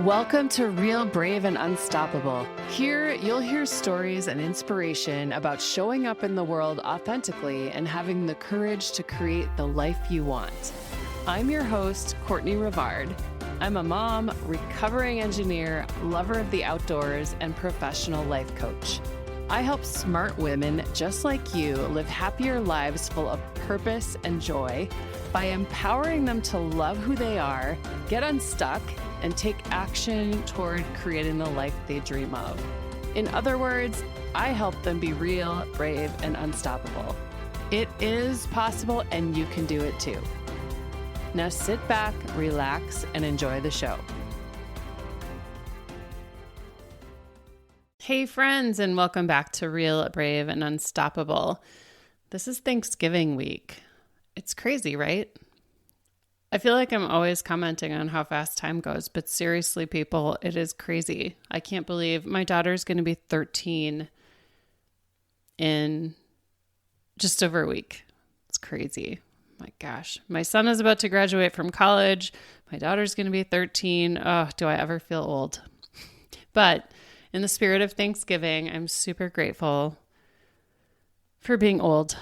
Welcome to Real, Brave, and Unstoppable. Here, you'll hear stories and inspiration about showing up in the world authentically and having the courage to create the life you want. I'm your host, Courtney Rivard. I'm a mom, recovering engineer, lover of the outdoors, and professional life coach. I help smart women just like you live happier lives full of purpose and joy by empowering them to love who they are, get unstuck, and take action toward creating the life they dream of. In other words, I help them be real, brave, and unstoppable. It is possible, and you can do it too. Now sit back, relax, and enjoy the show. Hey friends, and welcome back to Real, Brave, and Unstoppable. This is Thanksgiving week. It's crazy, right? I feel like I'm always commenting on how fast time goes, but seriously, people, it is crazy. I can't believe my daughter's going to be 13 in just over a week. It's crazy. My gosh. My son is about to graduate from college. My daughter's going to be 13. Oh, do I ever feel old? But in the spirit of Thanksgiving, I'm super grateful for being old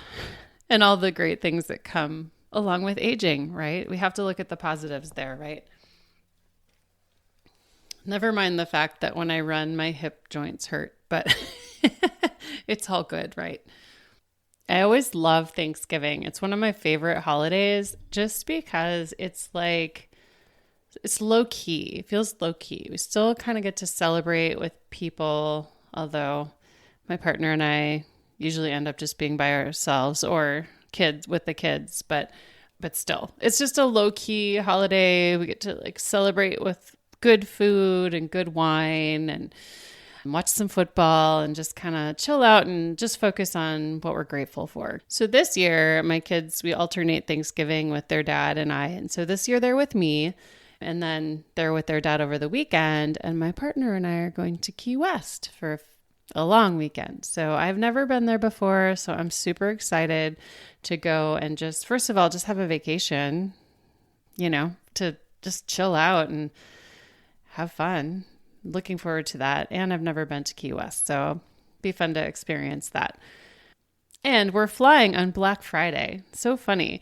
and all the great things that come along with aging, right? We have to look at the positives there, right? Never mind the fact that when I run, my hip joints hurt, but it's all good, right? I always love Thanksgiving. It's one of my favorite holidays just because it's low key. It feels low key. We still kind of get to celebrate with people, although my partner and I usually end up just being by ourselves or kids with the kids, but still, it's just a low key holiday. We get to celebrate with good food and good wine and watch some football and just kind of chill out and just focus on what we're grateful for. So this year, my kids, we alternate Thanksgiving with their dad and I. And so this year they're with me and then they're with their dad over the weekend. And my partner and I are going to Key West for a long weekend. So I've never been there before. So I'm super excited to go and just, first of all, just have a vacation, to just chill out and have fun. Looking forward to that. And I've never been to Key West. So it'll be fun to experience that. And we're flying on Black Friday. So funny.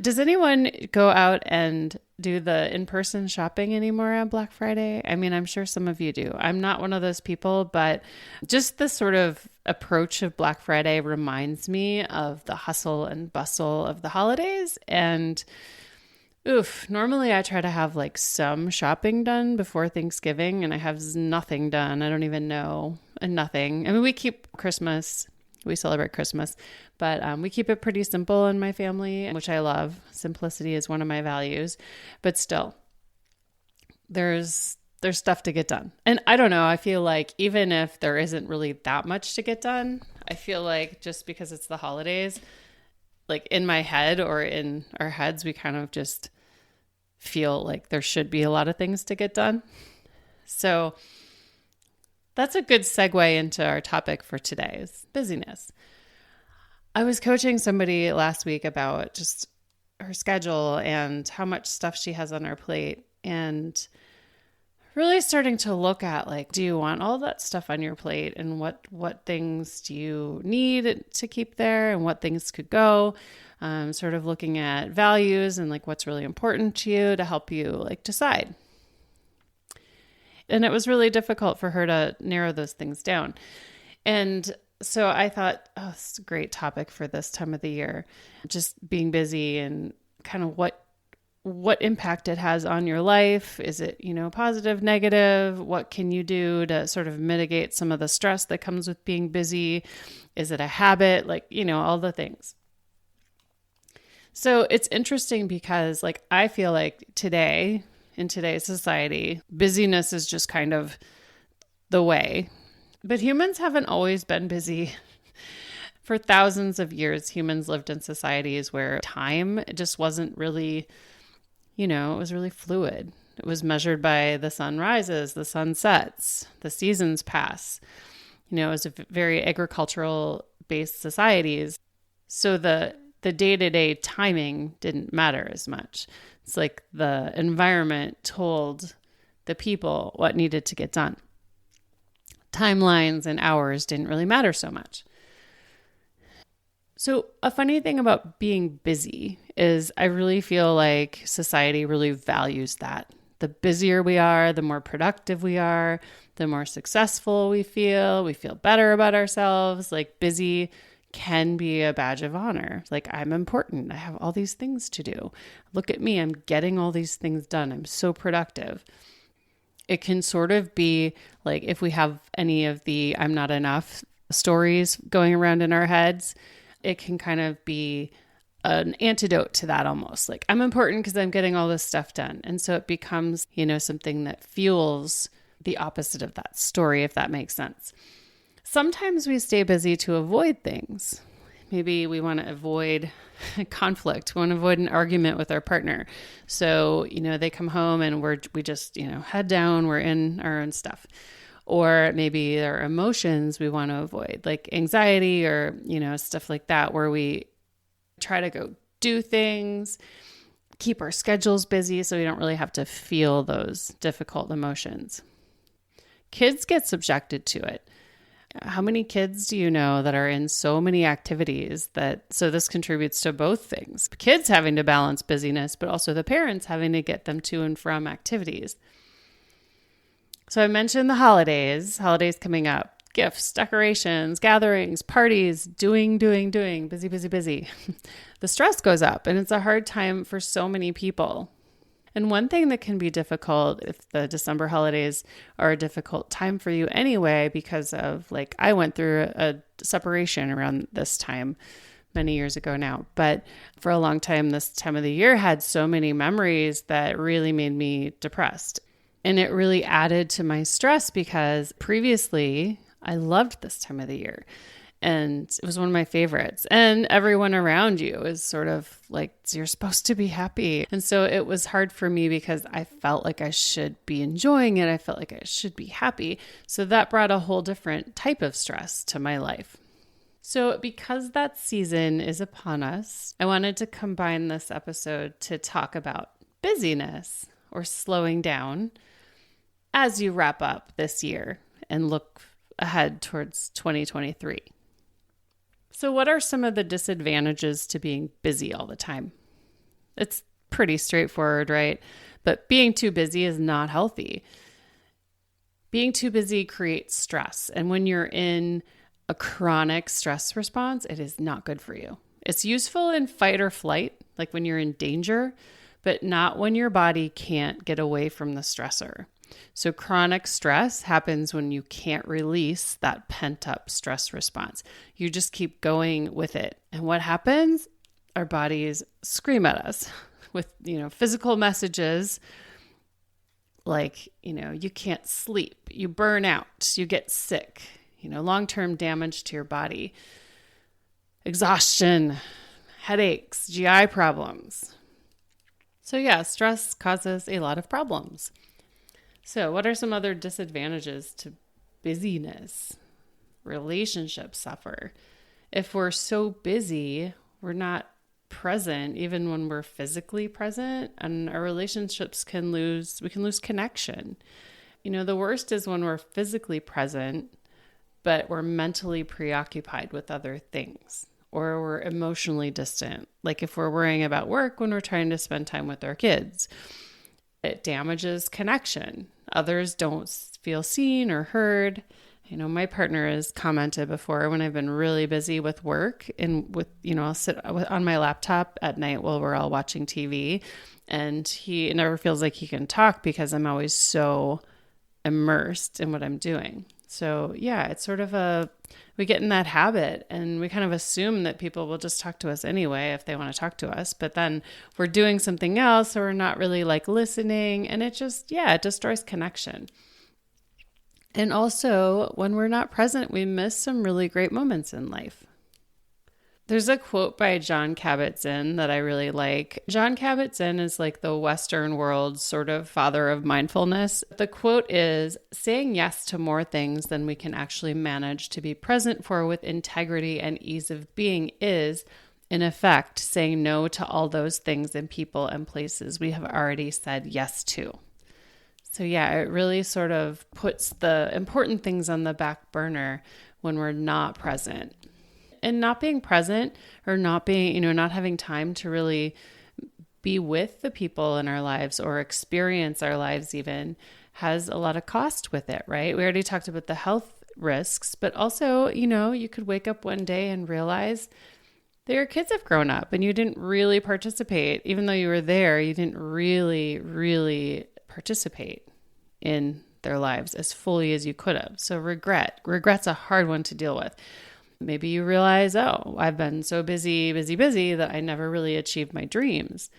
Does anyone go out and do the in-person shopping anymore on Black Friday? I mean, I'm sure some of you do. I'm not one of those people, but just the sort of approach of Black Friday reminds me of the hustle and bustle of the holidays. And normally I try to have some shopping done before Thanksgiving, and I have nothing done. I don't even know, and nothing. I mean, we celebrate Christmas, but we keep it pretty simple in my family, which I love. Simplicity is one of my values, but still, there's stuff to get done. And I don't know, I feel like even if there isn't really that much to get done, I feel like just because it's the holidays, in my head or in our heads, we kind of just feel like there should be a lot of things to get done. So that's a good segue into our topic for today is busyness. I was coaching somebody last week about just her schedule and how much stuff she has on her plate, and really starting to look at do you want all that stuff on your plate, and what things do you need to keep there and what things could go, sort of looking at values and what's really important to you to help you decide. And it was really difficult for her to narrow those things down. And so I thought, it's a great topic for this time of the year, just being busy and kind of what impact it has on your life. Is it, positive, negative? What can you do to sort of mitigate some of the stress that comes with being busy? Is it a habit? All the things. So it's interesting because I feel like today, in today's society, busyness is just kind of the way. But humans haven't always been busy. For thousands of years, humans lived in societies where time just wasn't really, it was really fluid. It was measured by the sun rises, the sun sets, the seasons pass. It was a very agricultural based societies. So the day-to-day timing didn't matter as much. It's the environment told the people, what needed to get done. Timelines and hours didn't really matter so much. So a funny thing about being busy is I really feel like society really values that. The busier we are, the more productive we are, the more successful we feel better about ourselves. Like busy can be a badge of honor. Like I'm important. I have all these things to do. Look at me. I'm getting all these things done. I'm so productive. It can sort of be like if we have any of the I'm not enough stories going around in our heads, it can kind of be an antidote to that almost. Like I'm important because I'm getting all this stuff done. And so it becomes, something that fuels the opposite of that story, if that makes sense. Sometimes we stay busy to avoid things. Maybe we want to avoid conflict. We want to avoid an argument with our partner. So, they come home and we just, head down, we're in our own stuff. Or maybe there are emotions we want to avoid, like anxiety or, stuff like that, where we try to go do things, keep our schedules busy so we don't really have to feel those difficult emotions. Kids get subjected to it. How many kids do you know that are in so many activities so this contributes to both things? Kids having to balance busyness, but also the parents having to get them to and from activities. So I mentioned the holidays coming up, gifts, decorations, gatherings, parties, doing, busy, busy, busy. The stress goes up and it's a hard time for so many people. And one thing that can be difficult if the December holidays are a difficult time for you anyway, because of I went through a separation around this time many years ago now, but for a long time, this time of the year had so many memories that really made me depressed. And it really added to my stress because previously I loved this time of the year and it was one of my favorites. And everyone around you is sort of like, you're supposed to be happy. And so it was hard for me because I felt like I should be enjoying it. I felt like I should be happy. So that brought a whole different type of stress to my life. So because that season is upon us, I wanted to combine this episode to talk about busyness or slowing down as you wrap up this year and look ahead towards 2023. So what are some of the disadvantages to being busy all the time? It's pretty straightforward, right? But being too busy is not healthy. Being too busy creates stress. And when you're in a chronic stress response, it is not good for you. It's useful in fight or flight, like when you're in danger, but not when your body can't get away from the stressor. So chronic stress happens when you can't release that pent-up stress response. You just keep going with it. And what happens? Our bodies scream at us with, physical messages like, you can't sleep, you burn out, you get sick, long-term damage to your body, exhaustion, headaches, GI problems. So yeah, stress causes a lot of problems. So what are some other disadvantages to busyness? Relationships suffer. If we're so busy, we're not present even when we're physically present, and our relationships we can lose connection. The worst is when we're physically present, but we're mentally preoccupied with other things, or we're emotionally distant. Like if we're worrying about work when we're trying to spend time with our kids. It damages connection. Others don't feel seen or heard. My partner has commented before when I've been really busy with work and I'll sit on my laptop at night while we're all watching TV, and he never feels like he can talk because I'm always so immersed in what I'm doing. So yeah, it's sort of we get in that habit and we kind of assume that people will just talk to us anyway if they want to talk to us. But then we're doing something else or we're not really listening, and it destroys connection. And also when we're not present, we miss some really great moments in life. There's a quote by Jon Kabat-Zinn that I really like. Jon Kabat-Zinn is like the Western world's sort of father of mindfulness. The quote is, saying yes to more things than we can actually manage to be present for with integrity and ease of being is, in effect, saying no to all those things and people and places we have already said yes to. So yeah, it really sort of puts the important things on the back burner when we're not present. And not being present, or not being, not having time to really be with the people in our lives or experience our lives even, has a lot of cost with it, right? We already talked about the health risks, but also, you could wake up one day and realize that your kids have grown up and you didn't really participate. Even though you were there, you didn't really, really participate in their lives as fully as you could have. So regret's a hard one to deal with. Maybe you realize, oh, I've been so busy that I never really achieved my dreams.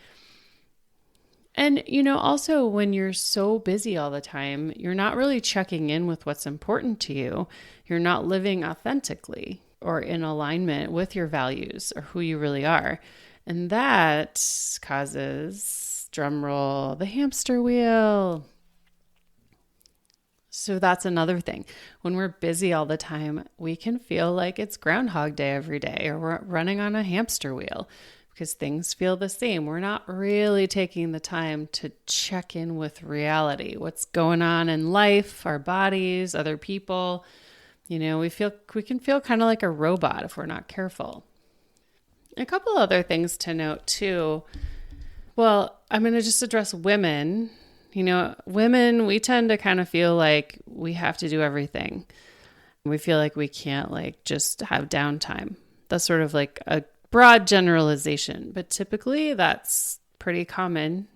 And, also when you're so busy all the time, you're not really checking in with what's important to you. You're not living authentically or in alignment with your values or who you really are. And that causes, drum roll, the hamster wheel. So that's another thing. When we're busy all the time, we can feel like it's Groundhog Day every day, or we're running on a hamster wheel because things feel the same. We're not really taking the time to check in with reality, what's going on in life, our bodies, other we can feel kind of like a robot if we're not careful. A couple other things to note too. Well, I'm going to just address women. Women, we tend to kind of feel like we have to do everything. We feel like we can't just have downtime. That's sort of like a broad generalization, but typically that's pretty common.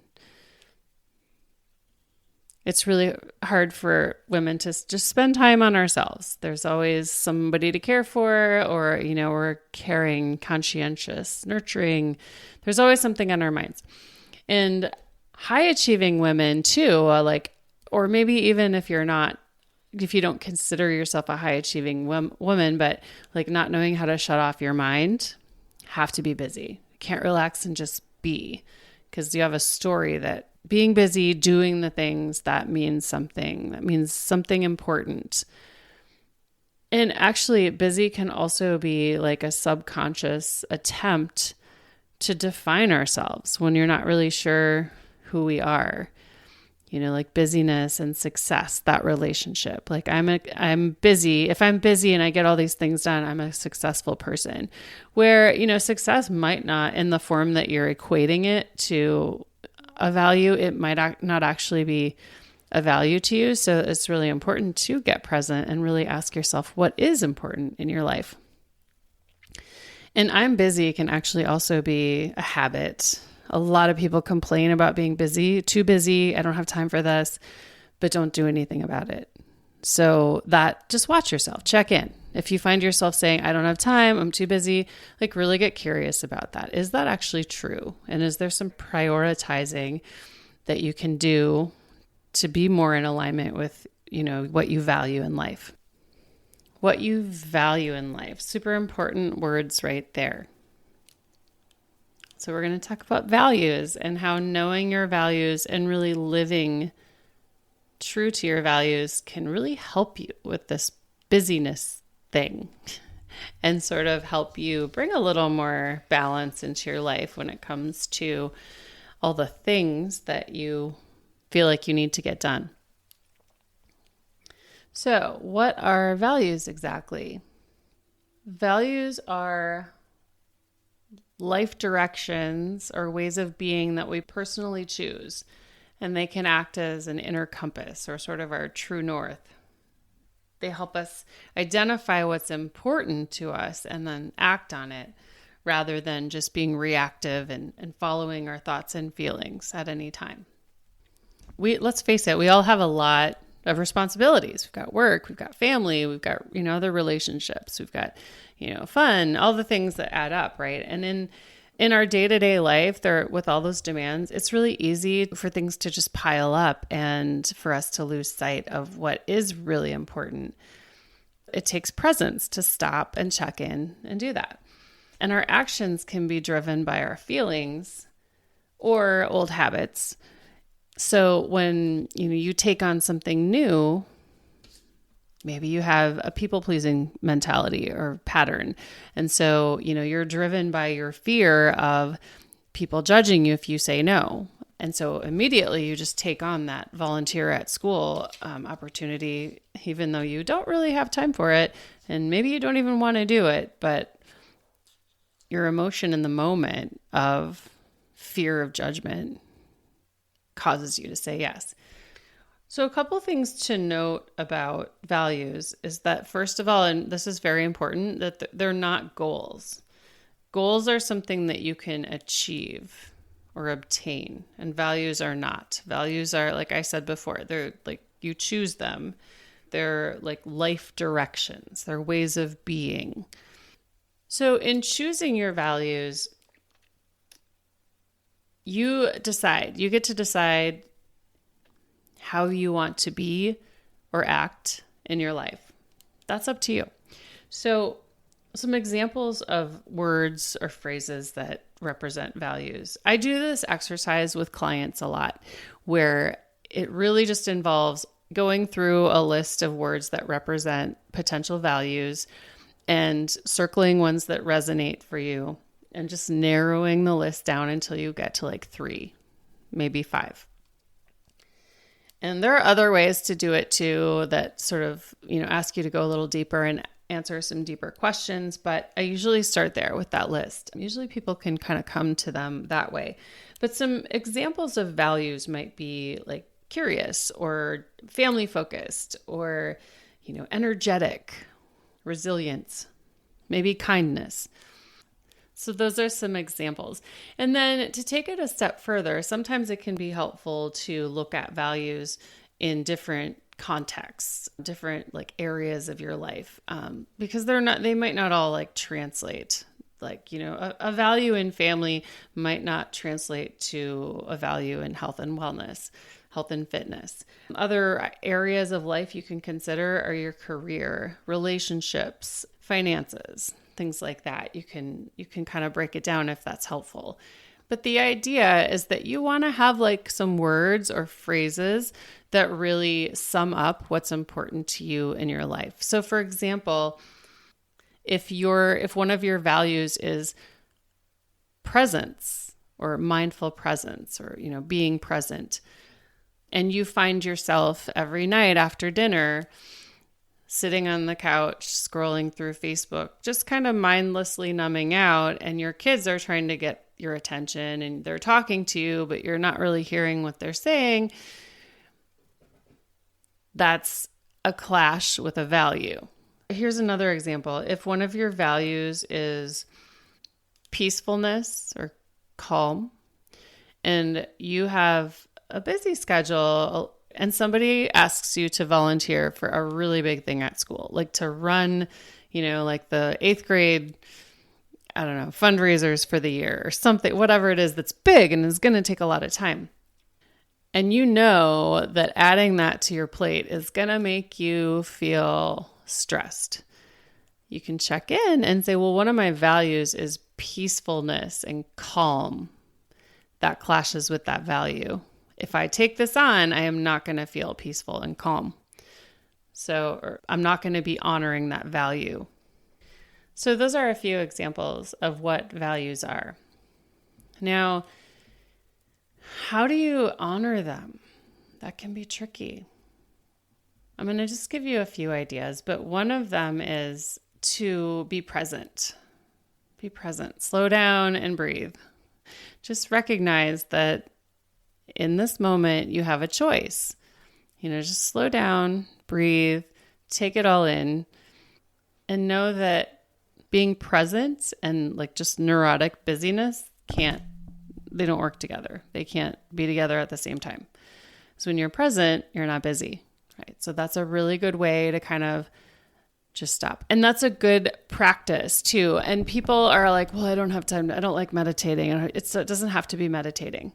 It's really hard for women to just spend time on ourselves. There's always somebody to care for, or, we're caring, conscientious, nurturing. There's always something on our minds. And high achieving women too, or maybe even if you don't consider yourself a high achieving woman, but not knowing how to shut off your mind, have to be busy. Can't relax and just be, because you have a story that being busy, doing the things, that means something important. And actually, busy can also be like a subconscious attempt to define ourselves when you're not really sure who we are. Like busyness and success, that relationship. I'm busy. If I'm busy and I get all these things done, I'm a successful person. Where, success might not, in the form that you're equating it to a value, it might not actually be a value to you. So it's really important to get present and really ask yourself what is important in your life. And I'm busy can actually also be a habit. A lot of people complain about being busy, too busy. I don't have time for this, but don't do anything about it. So just watch yourself, check in. If you find yourself saying, I don't have time, I'm too busy, really get curious about that. Is that actually true? And is there some prioritizing that you can do to be more in alignment with, what you value in life? What you value in life. Super important words right there. So we're going to talk about values and how knowing your values and really living true to your values can really help you with this busyness thing and sort of help you bring a little more balance into your life when it comes to all the things that you feel like you need to get done. So, what are values exactly? Values are life directions or ways of being that we personally choose, and they can act as an inner compass or sort of our true north. They help us identify what's important to us and then act on it rather than just being reactive and following our thoughts and feelings at any time. Let's face it, we all have a lot of responsibilities. We've got work, we've got family, we've got, other relationships, we've got, fun, all the things that add up, right? And in our day-to-day life, with all those demands, it's really easy for things to just pile up and for us to lose sight of what is really important. It takes presence to stop and check in and do that. And our actions can be driven by our feelings or old habits. So when you take on something new, maybe you have a people-pleasing mentality or pattern. And so, you're driven by your fear of people judging you if you say no. And so immediately you just take on that volunteer at school opportunity, even though you don't really have time for it. And maybe you don't even want to do it, but your emotion in the moment of fear of judgment causes you to say yes. So a couple things to note about values is that, first of all, and this is very important, that they're not goals. Goals are something that you can achieve or obtain, and values are not. Values are, like I said before, they're like you choose them. They're like life directions. They're ways of being. So in choosing your values, you get to decide how you want to be or act in your life. That's up to you. So some examples of words or phrases that represent values. I do this exercise with clients a lot where it really just involves going through a list of words that represent potential values and circling ones that resonate for you and just narrowing the list down until you get to like 3, maybe 5. And there are other ways to do it too that sort of, ask you to go a little deeper and answer some deeper questions. But I usually start there with that list. Usually people can kind of come to them that way. But some examples of values might be like curious or family focused or, energetic, resilience, maybe kindness. So those are some examples. And then to take it a step further, sometimes it can be helpful to look at values in different contexts, different like areas of your life, because they might not all like translate. Like, a value in family might not translate to a value in health and wellness, health and fitness. Other areas of life you can consider are your career, relationships, finances, things like that. You can kind of break it down if that's helpful. But the idea is that you want to have like some words or phrases that really sum up what's important to you in your life. So for example, if one of your values is presence or mindful presence or, being present, and you find yourself every night after dinner sitting on the couch, scrolling through Facebook, just kind of mindlessly numbing out, and your kids are trying to get your attention and they're talking to you, but you're not really hearing what they're saying, that's a clash with a value. Here's another example. If one of your values is peacefulness or calm, and you have a busy schedule and somebody asks you to volunteer for a really big thing at school, like to run, like the 8th grade, I don't know, fundraisers for the year or something, whatever it is that's big and is going to take a lot of time. And you know that adding that to your plate is going to make you feel stressed. You can check in and say, well, one of my values is peacefulness and calm. That clashes with that value. If I take this on, I am not going to feel peaceful and calm. So I'm not going to be honoring that value. So those are a few examples of what values are. Now, how do you honor them? That can be tricky. I'm going to just give you a few ideas, but one of them is to be present. Be present. Slow down and breathe. Just recognize that in this moment, you have a choice. Just slow down, breathe, take it all in, and know that being present and like just neurotic busyness they don't work together. They can't be together at the same time. So when you're present, you're not busy, right? So that's a really good way to kind of just stop. And that's a good practice too. And people are like, well, I don't have time. I don't like meditating. It doesn't have to be meditating.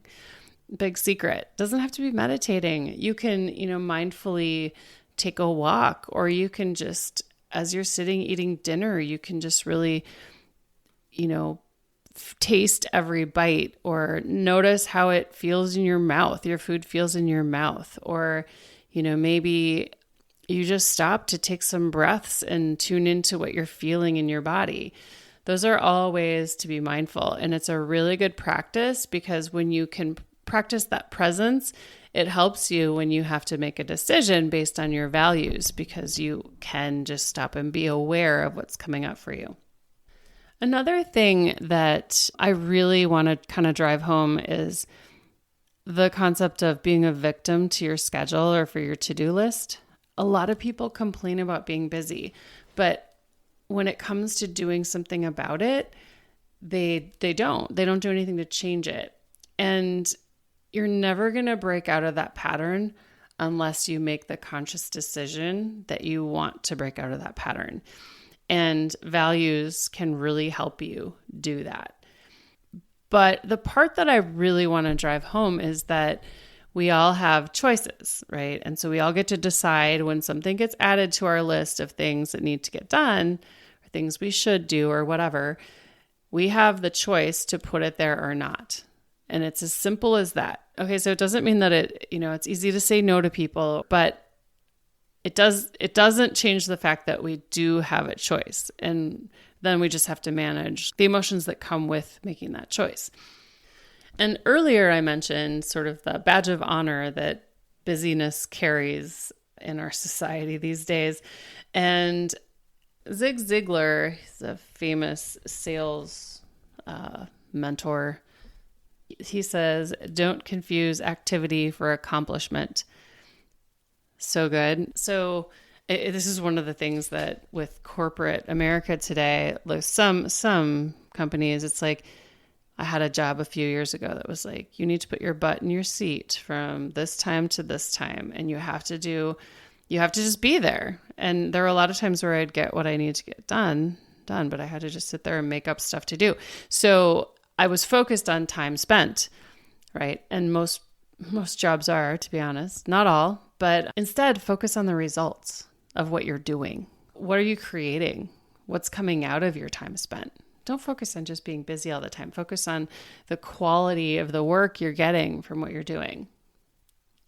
Big secret. Doesn't have to be meditating. You can, mindfully take a walk, or you can just, as you're sitting eating dinner, you can just really, taste every bite or notice how it feels in your mouth. Your food feels in your mouth. Or, maybe you just stop to take some breaths and tune into what you're feeling in your body. Those are all ways to be mindful. And it's a really good practice because when you can practice that presence, it helps you when you have to make a decision based on your values, because you can just stop and be aware of what's coming up for you. Another thing that I really want to kind of drive home is the concept of being a victim to your schedule or for your to-do list. A lot of people complain about being busy, but when it comes to doing something about it, they don't do anything to change it. And you're never going to break out of that pattern unless you make the conscious decision that you want to break out of that pattern. And values can really help you do that. But the part that I really want to drive home is that we all have choices, right? And so we all get to decide when something gets added to our list of things that need to get done, or things we should do, or whatever. We have the choice to put it there or not. And it's as simple as that. Okay, so it doesn't mean that it's easy to say no to people, but it doesn't change the fact that we do have a choice. And then we just have to manage the emotions that come with making that choice. And earlier I mentioned sort of the badge of honor that busyness carries in our society these days. And Zig Ziglar, he's a famous sales mentor. He says, don't confuse activity for accomplishment. So good. So this is one of the things that with corporate America today, like some companies, it's like, I had a job a few years ago that was like, you need to put your butt in your seat from this time to this time. And you have to just be there. And there were a lot of times where I'd get what I need to get done, but I had to just sit there and make up stuff to do. So I was focused on time spent, right? And most jobs are, to be honest, not all, but instead focus on the results of what you're doing. What are you creating? What's coming out of your time spent? Don't focus on just being busy all the time. Focus on the quality of the work you're getting from what you're doing.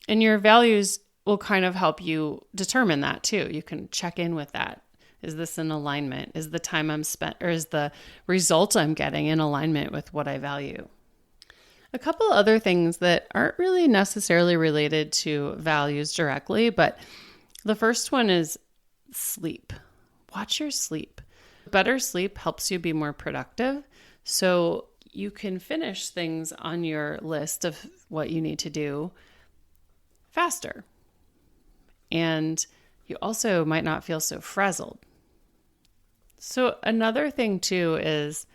And your values will kind of help you determine that too. You can check in with that. Is this in alignment? Is the time I'm spent, or is the result I'm getting in alignment with what I value? A couple other things that aren't really necessarily related to values directly, but the first one is sleep. Watch your sleep. Better sleep helps you be more productive, so you can finish things on your list of what you need to do faster. And you also might not feel so frazzled. So another thing too is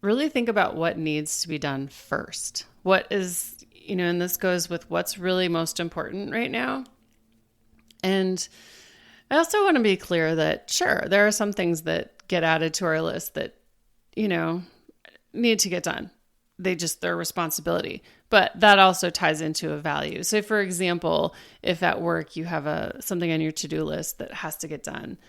really think about what needs to be done first. What is, and this goes with what's really most important right now. And I also want to be clear that, sure, there are some things that get added to our list that, need to get done. They're responsibility. But that also ties into a value. So for example, if at work you have something on your to-do list that has to get done,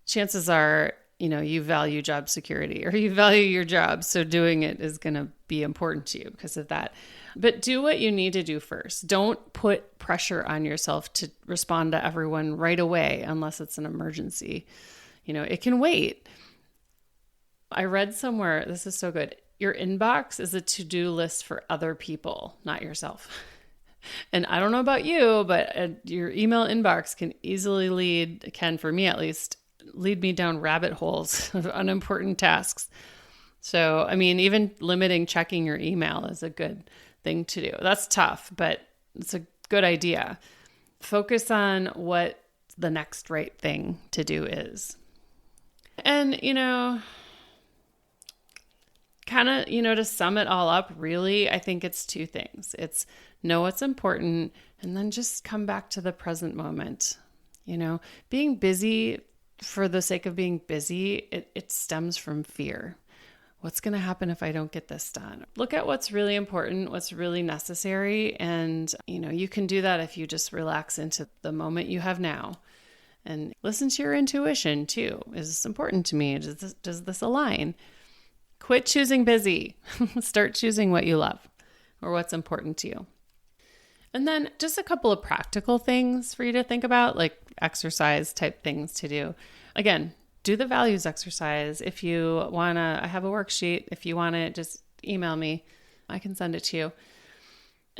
chances are, you value job security or you value your job. So doing it is going to be important to you because of that. But do what you need to do first. Don't put pressure on yourself to respond to everyone right away unless it's an emergency. It can wait. I read somewhere, this is so good. Your inbox is a to-do list for other people, not yourself. And I don't know about you, but your email inbox can for me at least, lead me down rabbit holes of unimportant tasks. So, even limiting checking your email is a good thing to do. That's tough, but it's a good idea. Focus on what the next right thing to do is. And, to sum it all up, really, I think it's two things. It's know what's important and then just come back to the present moment. Being busy for the sake of being busy, it stems from fear. What's going to happen if I don't get this done? Look at what's really important, what's really necessary. And, you can do that if you just relax into the moment you have now and listen to your intuition too. Is this important to me? Does this align? Quit choosing busy. Start choosing what you love or what's important to you. And then just a couple of practical things for you to think about, like exercise type things to do. Again, do the values exercise. If you want to, I have a worksheet. If you want it, just email me. I can send it to you.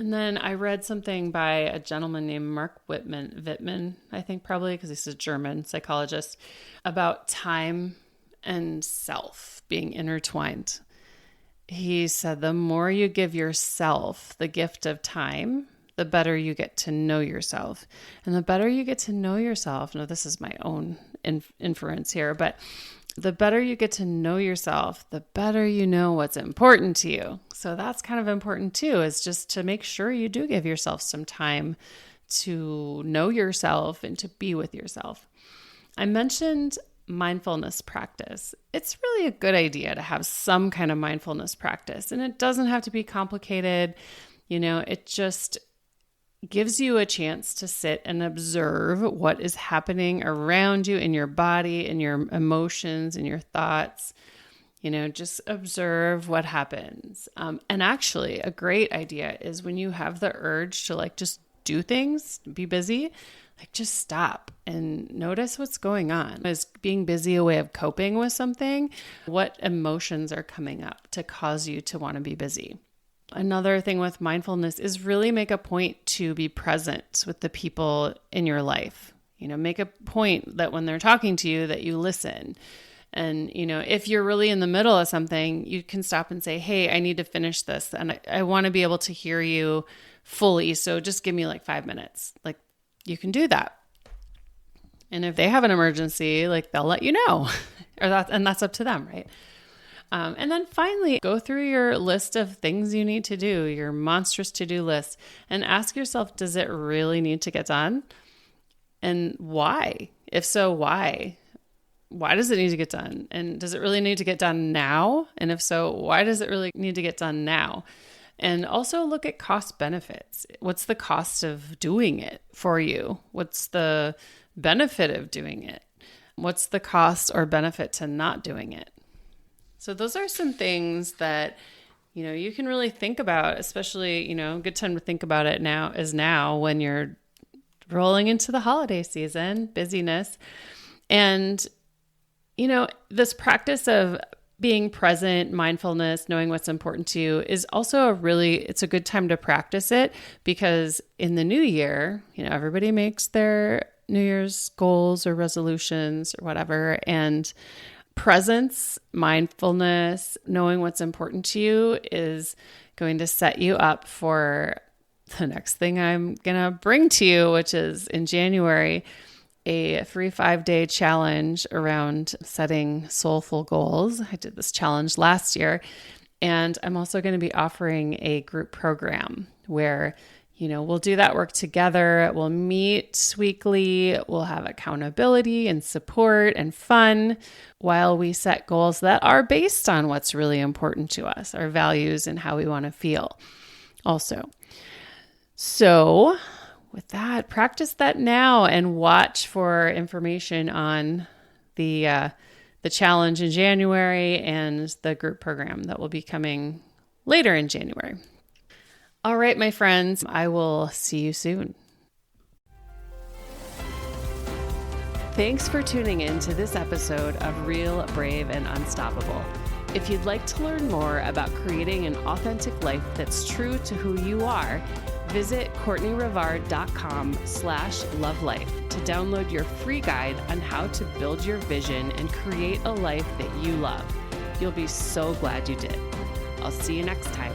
And then I read something by a gentleman named Mark Wittmann, I think probably because he's a German psychologist, about time and self being intertwined. He said the more you give yourself the gift of time, the better you get to know yourself. And the better you get to know yourself, now this is my own inference here, but the better you get to know yourself, the better you know what's important to you. So that's kind of important too, is just to make sure you do give yourself some time to know yourself and to be with yourself. I mentioned mindfulness practice. It's really a good idea to have some kind of mindfulness practice, and it doesn't have to be complicated. It just gives you a chance to sit and observe what is happening around you in your body, in your emotions, in your thoughts. Just observe what happens. And actually, a great idea is when you have the urge to just do things, be busy, just stop and notice what's going on. Is being busy a way of coping with something? What emotions are coming up to cause you to want to be busy? Another thing with mindfulness is really make a point to be present with the people in your life. Make a point that when they're talking to you that you listen. And, if you're really in the middle of something, you can stop and say, hey, I need to finish this. And I want to be able to hear you fully. So just give me 5 minutes. You can do that. And if they have an emergency, they'll let you know, and that's up to them, right? And then finally, go through your list of things you need to do, your monstrous to-do list, and ask yourself, does it really need to get done? And why? If so, why? Why does it need to get done? And does it really need to get done now? And if so, why does it really need to get done now? And also look at cost benefits. What's the cost of doing it for you? What's the benefit of doing it? What's the cost or benefit to not doing it? So those are some things that, you can really think about, especially, a good time to think about it now is now when you're rolling into the holiday season, busyness. And, this practice of being present, mindfulness, knowing what's important to you is also it's a good time to practice it, because in the new year, everybody makes their New Year's goals or resolutions or whatever. And presence, mindfulness, knowing what's important to you is going to set you up for the next thing I'm going to bring to you, which is in January, a free 5-day challenge around setting soulful goals. I did this challenge last year, and I'm also going to be offering a group program where, we'll do that work together. We'll meet weekly. We'll have accountability and support and fun while we set goals that are based on what's really important to us, our values and how we want to feel also. So with that, practice that now and watch for information on the challenge in January and the group program that will be coming later in January. All right, my friends, I will see you soon. Thanks for tuning in to this episode of Real, Brave, and Unstoppable. If you'd like to learn more about creating an authentic life that's true to who you are, visit CourtneyRivard.com/lovelife to download your free guide on how to build your vision and create a life that you love. You'll be so glad you did. I'll see you next time.